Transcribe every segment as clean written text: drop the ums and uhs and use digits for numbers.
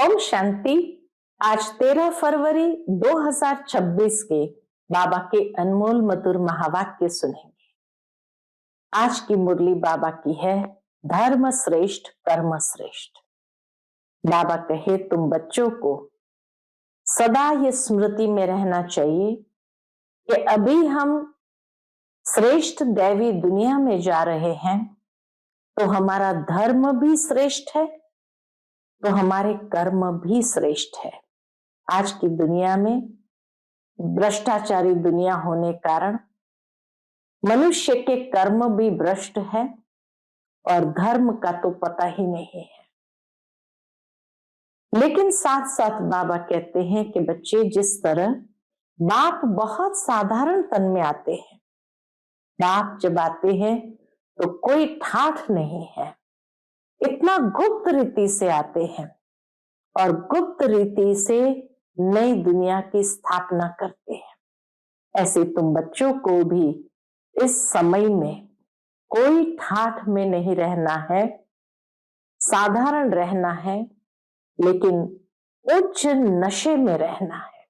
ओम शांति। आज 13 फरवरी 2026 के बाबा के अनमोल मधुर महावाक्य सुनेंगे। आज की मुरली बाबा की है, धर्म श्रेष्ठ कर्म श्रेष्ठ। बाबा कहे तुम बच्चों को सदा ये स्मृति में रहना चाहिए कि अभी हम श्रेष्ठ दैवी दुनिया में जा रहे हैं, तो हमारा धर्म भी श्रेष्ठ है, तो हमारे कर्म भी श्रेष्ठ है। आज की दुनिया में भ्रष्टाचारी दुनिया होने कारण मनुष्य के कर्म भी भ्रष्ट है और धर्म का तो पता ही नहीं है। लेकिन साथ साथ बाबा कहते हैं कि बच्चे, जिस तरह बाप बहुत साधारण तन में आते हैं, बाप जब आते हैं तो कोई ठाठ नहीं है, इतना गुप्त रीति से आते हैं और गुप्त रीति से नई दुनिया की स्थापना करते हैं। ऐसे तुम बच्चों को भी इस समय में कोई ठाठ में नहीं रहना है, साधारण रहना है, लेकिन उच्च नशे में रहना है,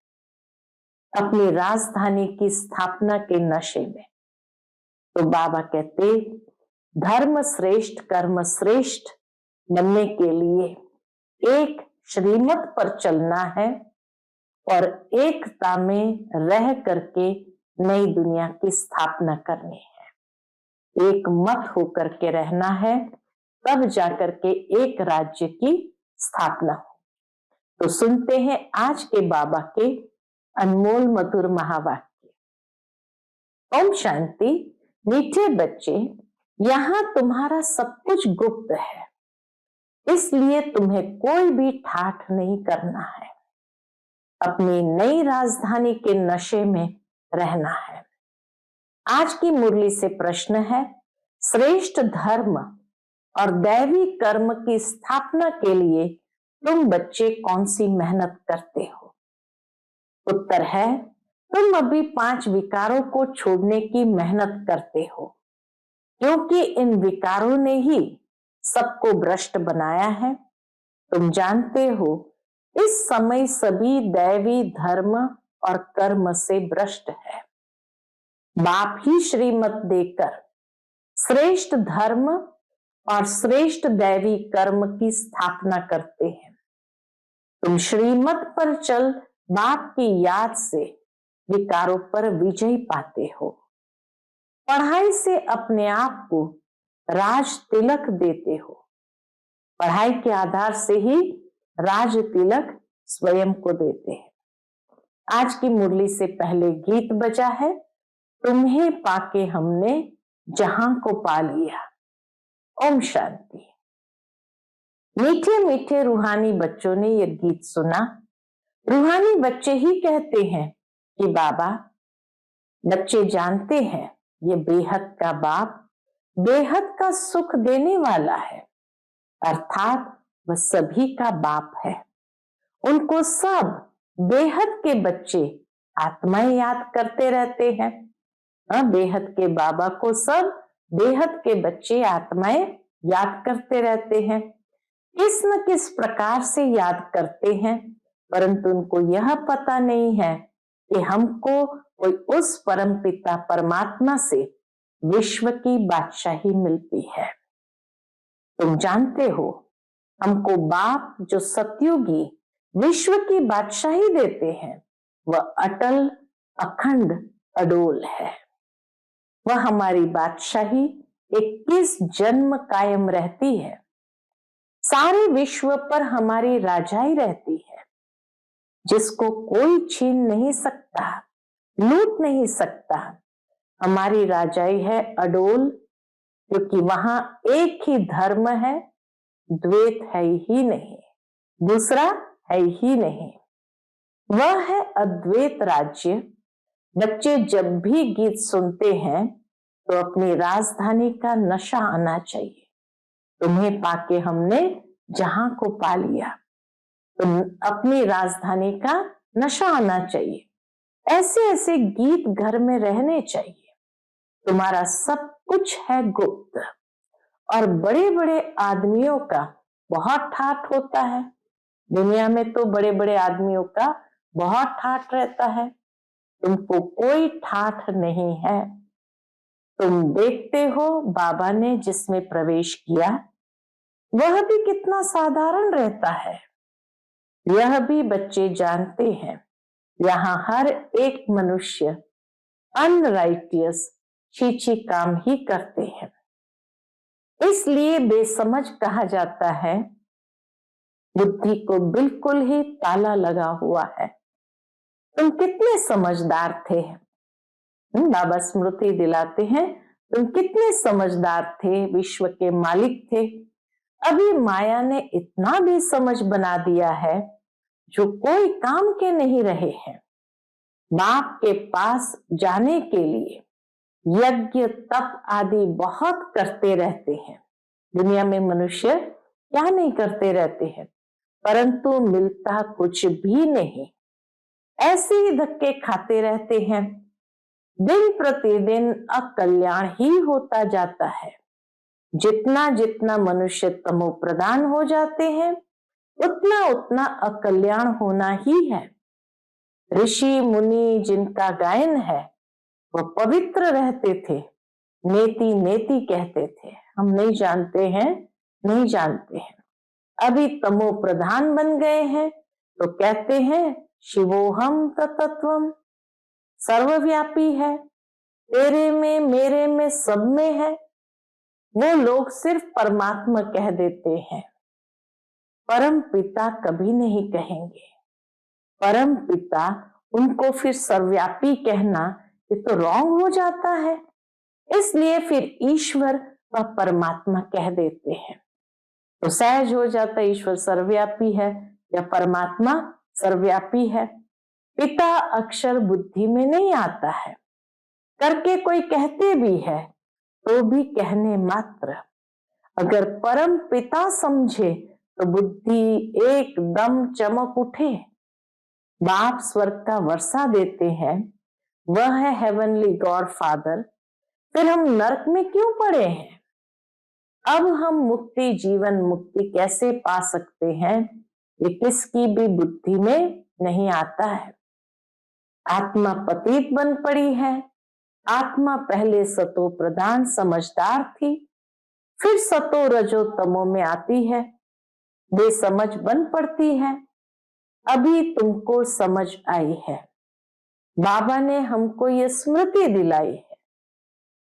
अपनी राजधानी की स्थापना के नशे में। तो बाबा कहते धर्म श्रेष्ठ कर्म श्रेष्ठ बनने के लिए एक श्रीमत पर चलना है और एकता में रह करके नई दुनिया की स्थापना करनी है। एक मत होकर के रहना है, तब जाकर के एक राज्य की स्थापना हो। तो सुनते हैं आज के बाबा के अनमोल मधुर महावाक्य। ओम शांति। मीठे बच्चे, यहाँ तुम्हारा सब कुछ गुप्त है, इसलिए तुम्हें कोई भी ठाठ नहीं करना है, अपनी नई राजधानी के नशे में रहना है। आज की मुरली से प्रश्न है, श्रेष्ठ धर्म और दैवी कर्म की स्थापना के लिए तुम बच्चे कौन सी मेहनत करते हो? उत्तर है, तुम अभी 5 विकारों को छोड़ने की मेहनत करते हो, क्योंकि इन विकारों ने ही सबको भ्रष्ट बनाया है। तुम जानते हो इस समय सभी दैवी धर्म और कर्म से भ्रष्ट है। बाप ही श्रीमत देकर श्रेष्ठ धर्म और श्रेष्ठ दैवी कर्म की स्थापना करते हैं। तुम श्रीमत पर चल बाप की याद से विकारों पर विजय पाते हो। पढ़ाई से अपने आप को राज तिलक देते हो। पढ़ाई के आधार से ही राज तिलक स्वयं को देते हैं। आज की मुरली से पहले गीत बजा है, तुम्हें पाके हमने जहां को पा लिया। ओम शांति। मीठे मीठे रूहानी बच्चों ने यह गीत सुना। रूहानी बच्चे ही कहते हैं कि बाबा, बच्चे जानते हैं ये बेहद का बाप बेहद का सुख देने वाला है, अर्थात वह सभी का बाप है। उनको सब बेहद के बच्चे आत्माएं याद करते रहते हैं। बेहद के बाबा को सब बेहद के बच्चे आत्माएं याद करते रहते हैं। किस न किस प्रकार से याद करते हैं, परंतु उनको यह पता नहीं है कि हमको कोई उस परम पिता परमात्मा से विश्व की बादशाही मिलती है। तुम जानते हो हमको बाप जो सतयुगी विश्व की बादशाही देते हैं, वह अटल अखंड अडोल है। वह हमारी बादशाही 21 जन्म कायम रहती है। सारे विश्व पर हमारी राजाई रहती है, जिसको कोई छीन नहीं सकता, लूट नहीं सकता। हमारी राजाई है अडोल, क्योंकि वहां एक ही धर्म है, द्वैत है ही नहीं, दूसरा है ही नहीं। वह है अद्वैत राज्य। बच्चे जब भी गीत सुनते हैं तो अपनी राजधानी का नशा आना चाहिए। तुम्हें पाके हमने जहां को पा लिया, तुम अपनी राजधानी का नशा आना चाहिए। ऐसे ऐसे गीत घर में रहने चाहिए। तुम्हारा सब कुछ है गुप्त, और बड़े बड़े आदमियों का बहुत ठाठ होता है, दुनिया में तो बड़े बड़े आदमियों का बहुत ठाठ रहता है, तुमको कोई ठाठ नहीं है। तुम देखते हो बाबा ने जिसमें प्रवेश किया वह भी कितना साधारण रहता है। यह भी बच्चे जानते हैं, यहाँ हर एक मनुष्य अनराइटियस छीछी काम ही करते हैं, इसलिए बेसमझ कहा जाता है। बुद्धि को बिल्कुल ही ताला लगा हुआ है। तुम कितने समझदार थे। बाबा स्मृति दिलाते हैं, तुम कितने समझदार थे, विश्व के मालिक थे। अभी माया ने इतना भी समझ बना दिया है जो कोई काम के नहीं रहे हैं। बाप के पास जाने के लिए यज्ञ तप आदि बहुत करते रहते हैं। दुनिया में मनुष्य क्या नहीं करते रहते हैं, परंतु मिलता कुछ भी नहीं। ऐसे ही धक्के खाते रहते हैं। दिन प्रतिदिन अकल्याण ही होता जाता है। जितना जितना मनुष्य तमो प्रधान हो जाते हैं उतना उतना अकल्याण होना ही है। ऋषि मुनि जिनका गायन है वह पवित्र रहते थे, नेति नेति कहते थे। हम नहीं जानते हैं, नहीं जानते हैं। अभी तमो प्रधान बन गए हैं तो कहते हैं शिवोहम तत्वम, सर्वव्यापी है, तेरे में मेरे में सब में है। वो लोग सिर्फ परमात्मा कह देते हैं, परम पिता कभी नहीं कहेंगे। परम पिता उनको फिर सर्वव्यापी कहना ये तो रॉन्ग हो जाता है, इसलिए फिर ईश्वर व परमात्मा कह देते हैं। तो सहज हो जाता है, ईश्वर सर्वव्यापी है या परमात्मा सर्वव्यापी है। पिता अक्षर बुद्धि में नहीं आता है, करके कोई कहते भी है तो भी कहने मात्र। अगर परम पिता समझे तो बुद्धि एकदम चमक उठे। बाप स्वर्ग का वर्षा देते हैं, वह है हेवनली गॉड फादर। फिर हम नरक में क्यों पड़े हैं? अब हम मुक्ति, जीवन मुक्ति कैसे पा सकते हैं, ये किसकी भी बुद्धि में नहीं आता है। आत्मा पतित बन पड़ी है। आत्मा पहले सतो प्रधान समझदार थी, फिर सतो रजो तमो में आती है, बेसमझ बन पड़ती है। अभी तुमको समझ आई है। बाबा ने हमको ये स्मृति दिलाई है।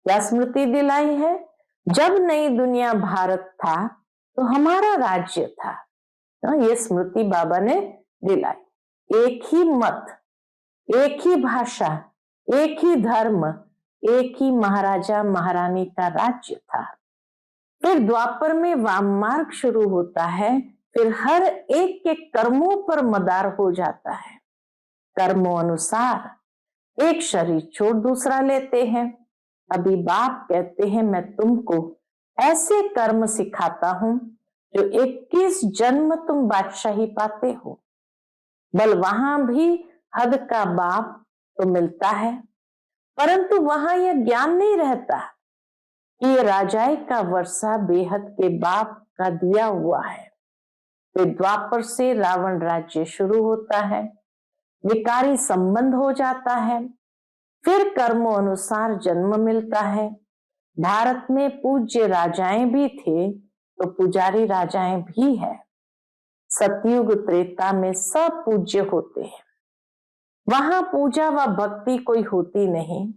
क्या स्मृति दिलाई है? जब नई दुनिया भारत था तो हमारा राज्य था। ये स्मृति बाबा ने दिलाई। एक ही मत, एक ही भाषा, एक ही धर्म, एक ही महाराजा महारानी का राज्य था। फिर द्वापर में वाम मार्ग शुरू होता है, फिर हर एक के कर्मों पर मदार हो जाता है। कर्मों अनुसार एक शरीर छोड़ दूसरा लेते हैं। अभी बाप कहते हैं मैं तुमको ऐसे कर्म सिखाता हूं जो 21 जन्म तुम बादशाही पाते हो। बल वहां भी हद का बाप तो मिलता है, परंतु वहां यह ज्ञान नहीं रहता कि ये राजाई का वर्षा बेहद के बाप का दिया हुआ है। फिर द्वापर से रावण राज्य शुरू होता है, विकारी संबंध हो जाता है, फिर कर्मों अनुसार जन्म मिलता है। भारत में पूज्य राजाएं भी थे तो पुजारी राजाएं भी है। सतयुग त्रेता में सब पूज्य होते हैं, वहां पूजा व भक्ति कोई होती नहीं।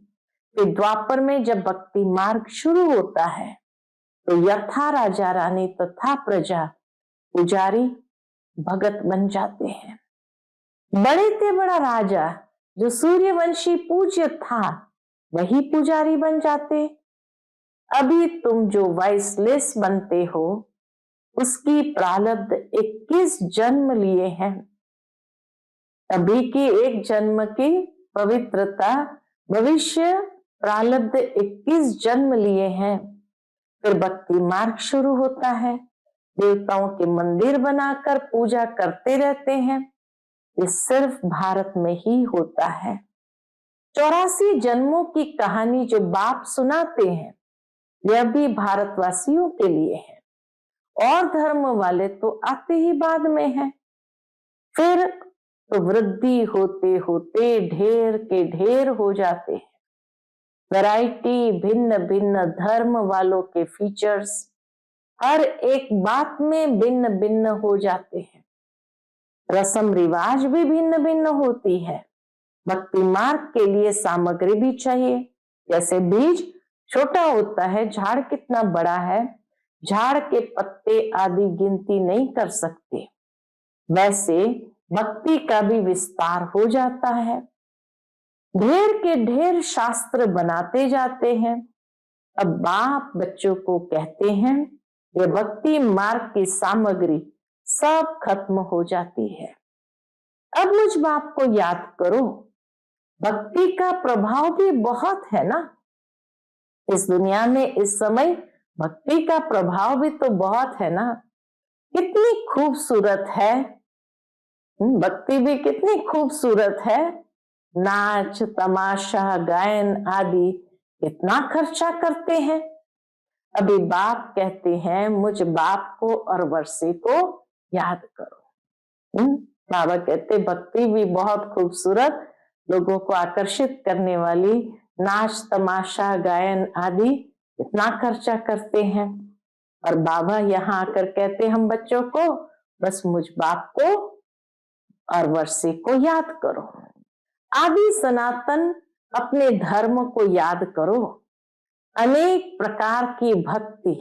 फिर द्वापर में जब भक्ति मार्ग शुरू होता है तो यथा राजा रानी तथा प्रजा पुजारी भगत बन जाते हैं। बड़े से बड़ा राजा जो सूर्यवंशी पूज्य था वही पुजारी बन जाते। अभी तुम जो वाइसलेस बनते हो उसकी प्रारब्ध 21 जन्म लिए हैं। अभी की एक जन्म की पवित्रता भविष्य प्रारब्ध 21 जन्म लिए हैं। फिर भक्ति मार्ग शुरू होता है, देवताओं के मंदिर बनाकर पूजा करते रहते हैं। ये सिर्फ भारत में ही होता है। 84 जन्मों की कहानी जो बाप सुनाते हैं यह भी भारतवासियों के लिए है, और धर्म वाले तो आते ही बाद में है। फिर तो वृद्धि होते होते ढेर के ढेर हो जाते हैं। वैरायटी, भिन्न भिन्न धर्म वालों के फीचर्स हर एक बात में भिन्न भिन्न हो जाते हैं। रस्म रिवाज भी भिन्न भिन्न होती है। भक्ति मार्ग के लिए सामग्री भी चाहिए। जैसे बीज छोटा होता है, झाड़ कितना बड़ा है, झाड़ के पत्ते आदि गिनती नहीं कर सकते, वैसे भक्ति का भी विस्तार हो जाता है। ढेर के ढेर शास्त्र बनाते जाते हैं। अब बाप बच्चों को कहते हैं ये भक्ति मार्ग की सामग्री सब खत्म हो जाती है। अब मुझ बाप को याद करो। भक्ति का प्रभाव भी बहुत है ना इस दुनिया में। इस समय भक्ति का प्रभाव भी तो बहुत है ना। कितनी खूबसूरत है भक्ति भी, कितनी खूबसूरत है। नाच तमाशा गायन आदि कितना खर्चा करते हैं। अभी बाप कहते हैं मुझ बाप को और वर्षे को याद करो। बाबा कहते भक्ति भी बहुत खूबसूरत, लोगों को आकर्षित करने वाली, नाच तमाशा गायन आदि इतना खर्चा करते हैं। और बाबा यहाँ आकर कहते हम बच्चों को बस मुझ बाप को और वर्षे को याद करो। आदि सनातन अपने धर्म को याद करो। अनेक प्रकार की भक्ति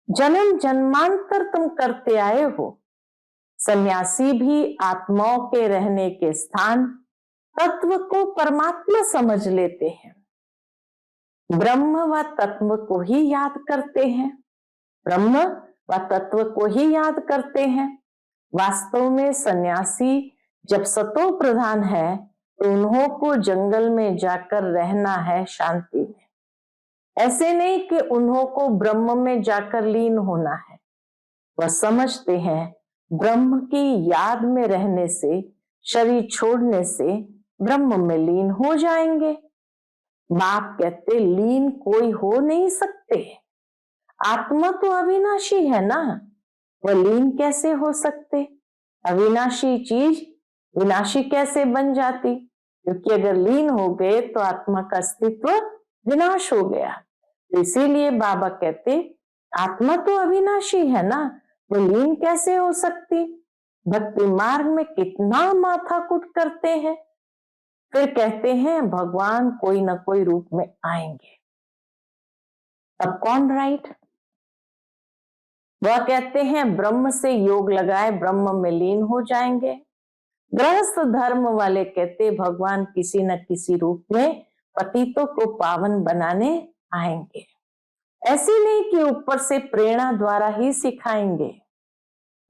जन्म जन्मांतर तुम करते आए हो। सन्यासी भी आत्माओं के रहने के स्थान तत्व को परमात्मा समझ लेते हैं। ब्रह्म व तत्व को ही याद करते हैं। ब्रह्म व तत्व को ही याद करते हैं। वास्तव में सन्यासी जब सतो प्रधान है तो उन्हों को जंगल में जाकर रहना है शांति में। ऐसे नहीं कि उन्हों को ब्रह्म में जाकर लीन होना है। वह समझते हैं ब्रह्म की याद में रहने से, शरीर छोड़ने से ब्रह्म में लीन हो जाएंगे। बाप कहते लीन कोई हो नहीं सकते। आत्मा तो अविनाशी है ना, वह लीन कैसे हो सकते। अविनाशी चीज विनाशी कैसे बन जाती, क्योंकि अगर लीन हो गए तो आत्मा का अस्तित्व विनाश हो गया। तो इसीलिए बाबा कहते आत्मा तो अविनाशी है ना, वो लीन कैसे हो सकती। भक्ति मार्ग में कितना माथाकुट करते हैं, फिर कहते हैं भगवान कोई ना कोई रूप में आएंगे। अब कौन राइट। वह कहते हैं ब्रह्म से योग लगाए ब्रह्म में लीन हो जाएंगे। गृहस्थ धर्म वाले कहते भगवान किसी न किसी रूप में पतितों को पावन बनाने आएंगे। ऐसे नहीं कि ऊपर से प्रेरणा द्वारा ही सिखाएंगे।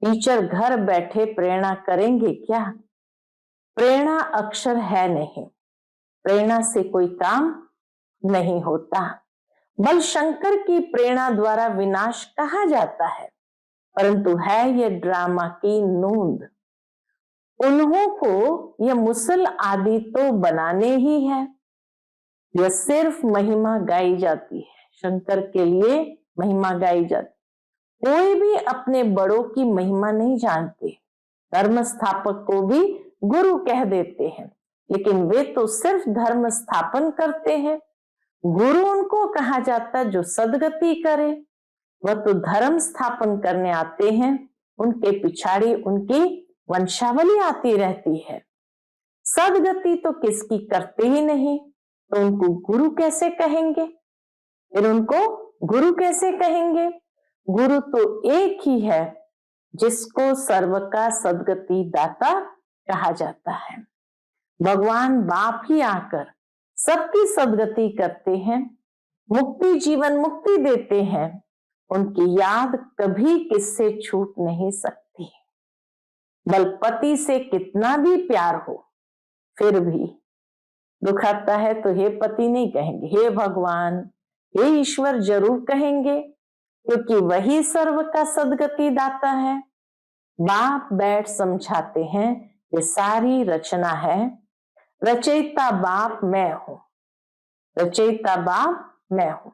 टीचर घर बैठे प्रेरणा करेंगे क्या। प्रेरणा अक्षर है नहीं, प्रेरणा से कोई काम नहीं होता। बल शंकर की प्रेरणा द्वारा विनाश कहा जाता है, परंतु है यह ड्रामा की नूंद। उन्हों को यह मुसल आदि तो बनाने ही है। यह सिर्फ महिमा गाई जाती है, शंकर के लिए महिमा गाई जाती। कोई भी अपने बड़ों की महिमा नहीं जानते। धर्म स्थापक को भी गुरु कह देते हैं, लेकिन वे तो सिर्फ धर्म स्थापन करते हैं। गुरु उनको कहा जाता है जो सदगति करे। वह तो धर्म स्थापन करने आते हैं, उनके पिछाड़ी उनकी वंशावली आती रहती है। सदगति तो किसकी करते ही नहीं, तो उनको गुरु कैसे कहेंगे। फिर उनको गुरु कैसे कहेंगे। गुरु तो एक ही है जिसको सर्व का सदगति दाता कहा जाता है। भगवान बाप ही आकर सबकी सदगति करते हैं, मुक्ति जीवन मुक्ति देते हैं। उनकी याद कभी किससे छूट नहीं सकती। बल पति से कितना भी प्यार हो, फिर भी दुख आता है तो हे पति नहीं कहेंगे, हे भगवान हे ईश्वर जरूर कहेंगे, क्योंकि वही सर्व का सदगति दाता है। बाप बैठ समझाते हैं ये सारी रचना है, रचयिता बाप मैं हूं, रचयिता बाप मैं हूं।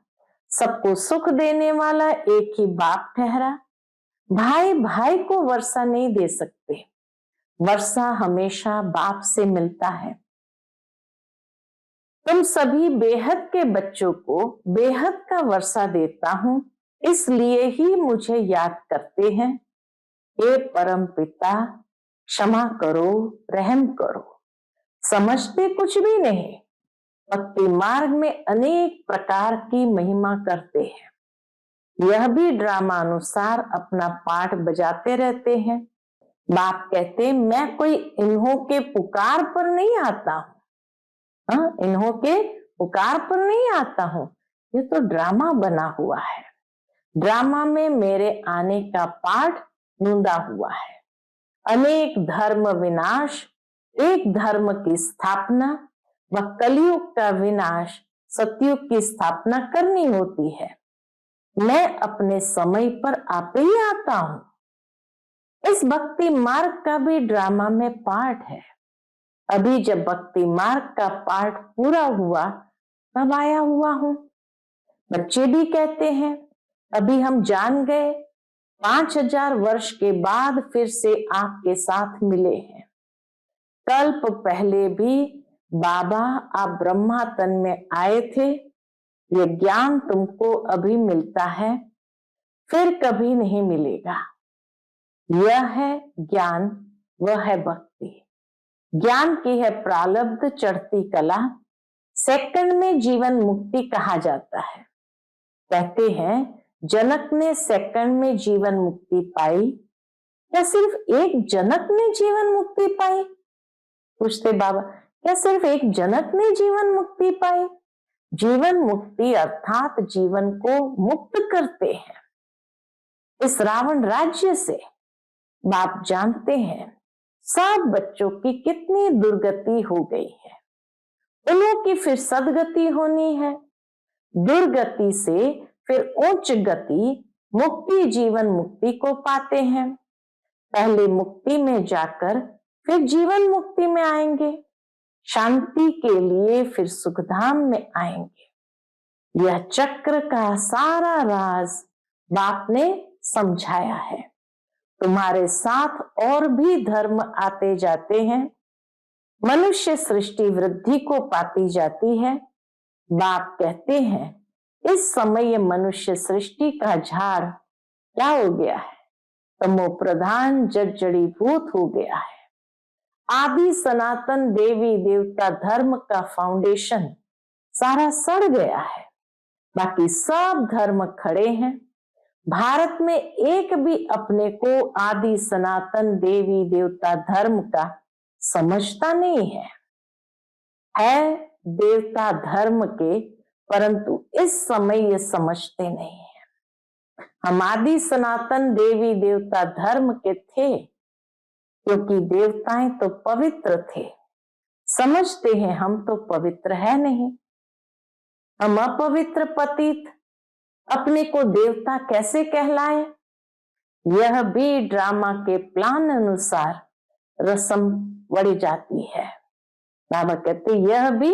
सबको सुख देने वाला एक ही बाप ठहरा। भाई भाई को वर्षा नहीं दे सकते, वर्षा हमेशा बाप से मिलता है। तुम सभी बेहद के बच्चों को बेहद का वर्षा देता हूं, इसलिए ही मुझे याद करते हैं। हे परम पिता, क्षमा करो, रहम करो। समझते कुछ भी नहीं, भक्ति मार्ग में अनेक प्रकार की महिमा करते हैं। यह भी ड्रामा अनुसार अपना पाठ बजाते रहते हैं। बाप कहते मैं कोई इन्हों के पुकार पर नहीं आता हूं, इन्हों के पुकार पर नहीं आता हूं, ये तो ड्रामा बना हुआ है। ड्रामा में मेरे आने का पाठ नूंदा हुआ है। अनेक धर्म विनाश, एक धर्म की स्थापना व कलयुग का विनाश, सतयुग की स्थापना करनी होती है। मैं अपने समय पर आप ही आता हूं। इस भक्ति मार्ग का भी ड्रामा में पार्ट है। अभी जब भक्ति मार्ग का पार्ट पूरा हुआ तब आया हुआ हूं। बच्चे भी कहते हैं अभी हम जान गए, 5000 वर्ष के बाद फिर से आपके साथ मिले हैं। कल्प पहले भी बाबा आप ब्रह्मा तन में आए थे। ये ज्ञान तुमको अभी मिलता है, फिर कभी नहीं मिलेगा। यह है ज्ञान, वह है भक्ति। ज्ञान की है प्रारब्ध चढ़ती कला, सेकंड में जीवन मुक्ति कहा जाता है। कहते हैं जनक ने सेकंड में जीवन मुक्ति पाई। क्या सिर्फ एक जनक ने जीवन मुक्ति पाई? पूछते बाबा, क्या सिर्फ एक जनक ने जीवन मुक्ति पाई? जीवन मुक्ति अर्थात जीवन को मुक्त करते हैं इस रावण राज्य से। बाप जानते हैं सब बच्चों की कितनी दुर्गति हो गई है, उन्हों की फिर सदगति होनी है। दुर्गति से फिर उच्च गति मुक्ति जीवन मुक्ति को पाते हैं। पहले मुक्ति में जाकर फिर जीवन मुक्ति में आएंगे, शांति के लिए फिर सुखधाम में आएंगे। यह चक्र का सारा राज बाप ने समझाया है। तुम्हारे साथ और भी धर्म आते जाते हैं, मनुष्य सृष्टि वृद्धि को पाती जाती है। बाप कहते हैं इस समय ये मनुष्य सृष्टि का झाड़ क्या हो गया है? तमो प्रधान जड़ीभूत हो गया है। आदि सनातन देवी देवता धर्म का फाउंडेशन सारा सड़ गया है, बाकी सब धर्म खड़े हैं। भारत में एक भी अपने को आदि सनातन देवी देवता धर्म का समझता नहीं है देवता धर्म के, परंतु इस समय ये समझते नहीं है। हम आदि सनातन देवी देवता धर्म के थे क्योंकि देवताएं तो पवित्र थे। समझते हैं हम तो पवित्र है नहीं, हम अपवित्र पतित, अपने को देवता कैसे कहलाए? यह भी ड्रामा के प्लान अनुसार रस्म बढ़ी जाती है। बाबा कहते यह भी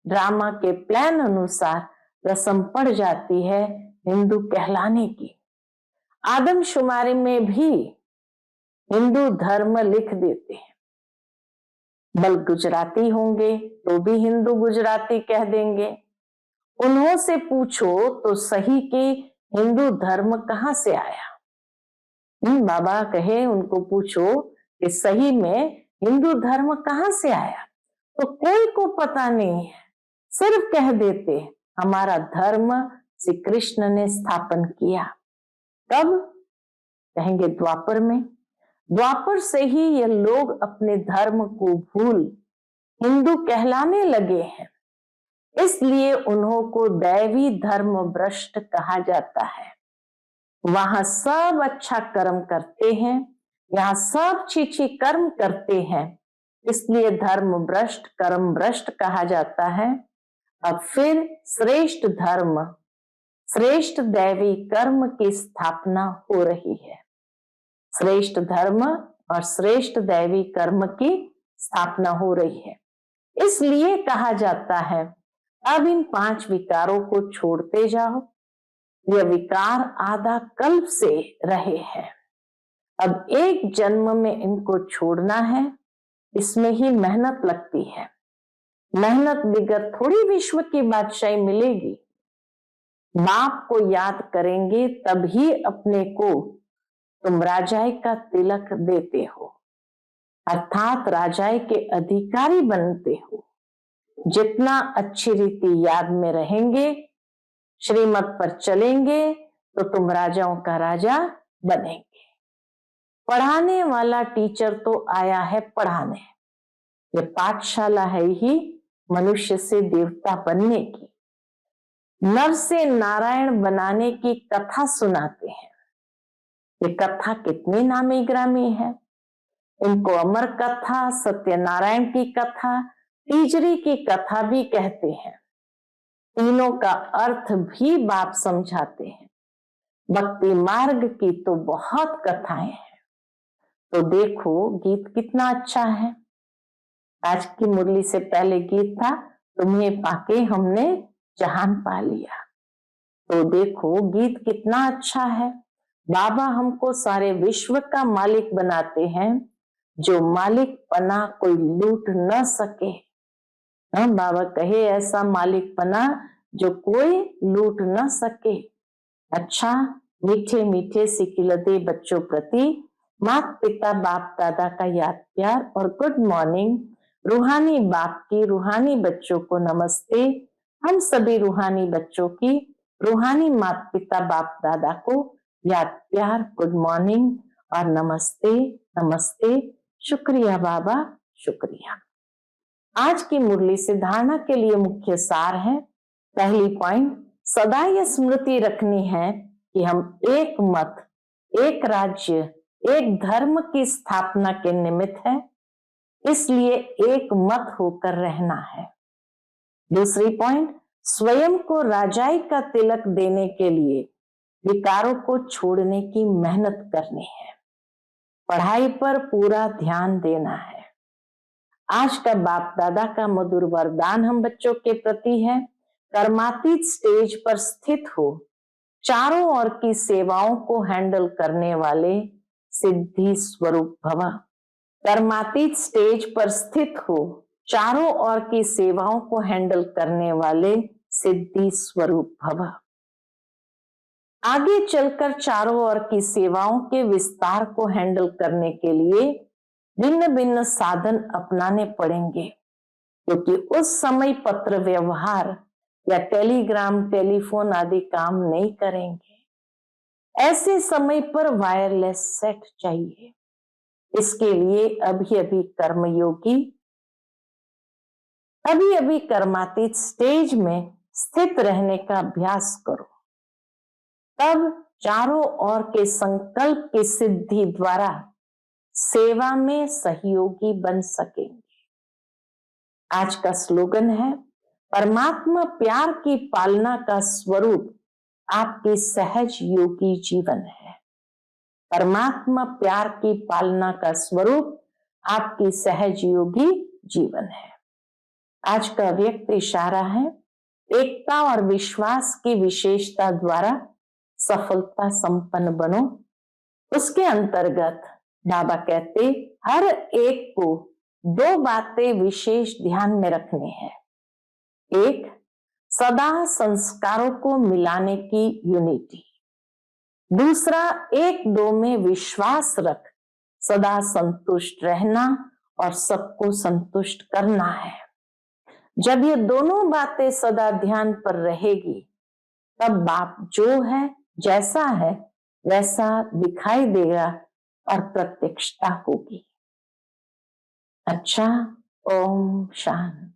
ड्रामा के प्लान अनुसार रस्म पड़ जाती है हिंदू कहलाने की। आदमशुमारी में भी हिंदू धर्म लिख देते हैं, बल गुजराती होंगे तो भी हिंदू गुजराती कह देंगे। उन्हों से पूछो तो सही कि हिंदू धर्म कहां से आया। बाबा कहे उनको पूछो कि सही में हिंदू धर्म कहां से आया, तो कोई को पता नहीं है, सिर्फ कह देते हमारा धर्म श्री कृष्ण ने स्थापन किया। तब कहेंगे द्वापर में, द्वापर से ही ये लोग अपने धर्म को भूल हिंदू कहलाने लगे हैं, इसलिए उन्हों को दैवी धर्म भ्रष्ट कहा जाता है। वहां सब अच्छा कर्म करते हैं, यहाँ सब छीछी कर्म करते हैं, इसलिए धर्म भ्रष्ट कर्म भ्रष्ट कहा जाता है। अब फिर श्रेष्ठ धर्म श्रेष्ठ दैवी कर्म की स्थापना हो रही है। श्रेष्ठ धर्म और श्रेष्ठ दैवी कर्म की स्थापना हो रही है, इसलिए कहा जाता है अब इन 5 विकारों को छोड़ते जाओ। यह विकार आधा कल्प से रहे हैं, अब एक जन्म में इनको छोड़ना है इसमें ही मेहनत लगती है। मेहनत बगैर थोड़ी विश्व की बादशाही मिलेगी। बाप को याद करेंगे तभी अपने को तुम राजाई का तिलक देते हो, अर्थात राजाई के अधिकारी बनते हो। जितना अच्छी रीति याद में रहेंगे, श्रीमत पर चलेंगे, तो तुम राजाओं का राजा बनेंगे। पढ़ाने वाला टीचर तो आया है पढ़ाने, ये पाठशाला है ही मनुष्य से देवता बनने की। नर से नारायण बनाने की कथा सुनाते हैं। ये कथा कितनी नामी ग्रामी है। इनको अमर कथा, सत्यनारायण की कथा, तीजरी की कथा भी कहते हैं। तीनों का अर्थ भी बाप समझाते हैं। भक्ति मार्ग की तो बहुत कथाएं हैं। तो देखो गीत कितना अच्छा है। आज की मुरली से पहले गीत था, तुम्हें पाके हमने जहान पा लिया। तो देखो गीत कितना अच्छा है। बाबा हमको सारे विश्व का मालिक बनाते हैं, जो मालिक पना कोई लूट न सके। बाबा कहे ऐसा मालिक पना जो कोई लूट न सके। अच्छा, मीठे मीठे सिकिलते बच्चों प्रति माता पिता बाप दादा का याद प्यार और गुड मॉर्निंग। रूहानी बाप की रूहानी बच्चों को नमस्ते। हम सभी रूहानी बच्चों की रूहानी माता पिता बाप दादा को याद प्यार, गुड मॉर्निंग और नमस्ते नमस्ते। शुक्रिया बाबा, शुक्रिया। आज की मुरली से धारणा के लिए मुख्य सार है। पहली पॉइंट, सदा यह स्मृति रखनी है कि हम एक मत, एक राज्य, एक धर्म की स्थापना के निमित्त है, इसलिए एक मत होकर रहना है। दूसरी पॉइंट, स्वयं को राजाई का तिलक देने के लिए विकारों को छोड़ने की मेहनत करनी है। पढ़ाई पर पूरा ध्यान देना है। आज का बाप दादा का मधुर वरदान हम बच्चों के प्रति है, कर्मातीत स्टेज पर स्थित हो, चारों ओर की सेवाओं को हैंडल करने वाले सिद्धि स्वरूप भव। कर्मातीत स्टेज पर स्थित हो, चारों ओर की सेवाओं को हैंडल करने वाले सिद्धि स्वरूप भव। आगे चलकर चारों ओर की सेवाओं के विस्तार को हैंडल करने के लिए भिन्न भिन्न साधन अपनाने पड़ेंगे, क्योंकि उस समय पत्र व्यवहार या टेलीग्राम, टेलीफोन आदि काम नहीं करेंगे। ऐसे समय पर वायरलेस सेट चाहिए। इसके लिए अभी अभी कर्मातीत स्टेज में स्थित रहने का अभ्यास करो, तब चारों ओर के संकल्प की सिद्धि द्वारा सेवा में सहयोगी बन सकेंगे। आज का स्लोगन है, परमात्मा प्यार की पालना का स्वरूप आपकी सहज योगी जीवन है। परमात्मा प्यार की पालना का स्वरूप आपकी सहज योगी जीवन है। आज का व्यक्त इशारा है, एकता और विश्वास की विशेषता द्वारा सफलता संपन्न बनो। उसके अंतर्गत बाबा कहते, हर एक को दो बातें विशेष ध्यान में रखनी है। एक, सदा संस्कारों को मिलाने की यूनिटी। दूसरा, एक दो में विश्वास रख सदा संतुष्ट रहना और सबको संतुष्ट करना है। जब ये दोनों बातें सदा ध्यान पर रहेगी, तब बाप जो है, जैसा है वैसा दिखाई देगा और प्रत्यक्षता होगी। अच्छा, ओम शांति।